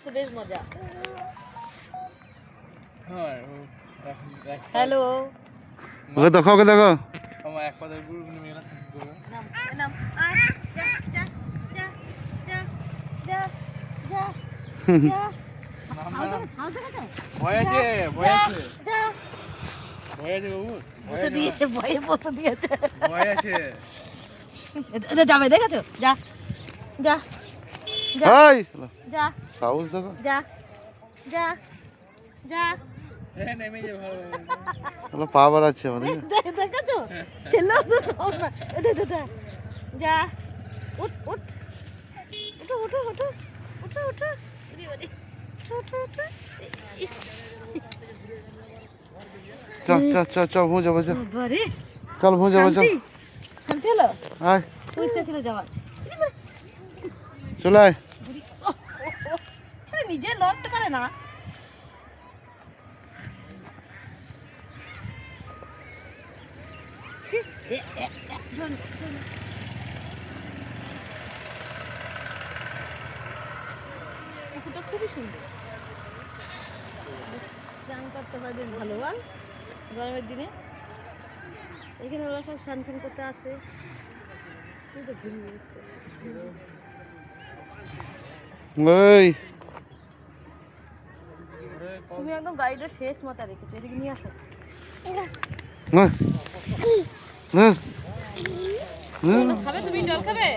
করতে বেশ মজা। হ্যালো ওকে দেখো আমার এক পাতার গুরু মেলা করবো। নাম নাম আয় যা যা যা যা যা যা যা ভয় আছে বাবু বসে দিয়েছে, ভয়ে বসে দিয়েছে। ভয় আছে। যাবে দেখেছো? যা যা এই যা সাহস দেখো যা যা যা নেমে যে ভালো হলো পা বাড়াচ্ছে আমাদের দেখেছো? ছেলে যা উঠ উঠ উঠো উঠো উঠো উঠো উঠো চল ভুঁ যাবো চল বারে চল ভুঁ যাবো চল শান্তি হলো? আয় তুই ইচ্ছা ছিল যাওয়ার, চলে আয় নিজে লড়তে পারে না। পুকুরটা খুবই সুন্দর, স্নান করতে পারবে ভালো বল গরমের দিনে। এখানে ওরা সব স্নান টান করতে আসে। তুই তো ঘুরে বেড়াচ্ছে। ওই তুমি একদম গাড়িটা শেষ মাথা রেখেছো, এদিকে নিয়ে আসো। না খাবে তুমি? জল খাবে?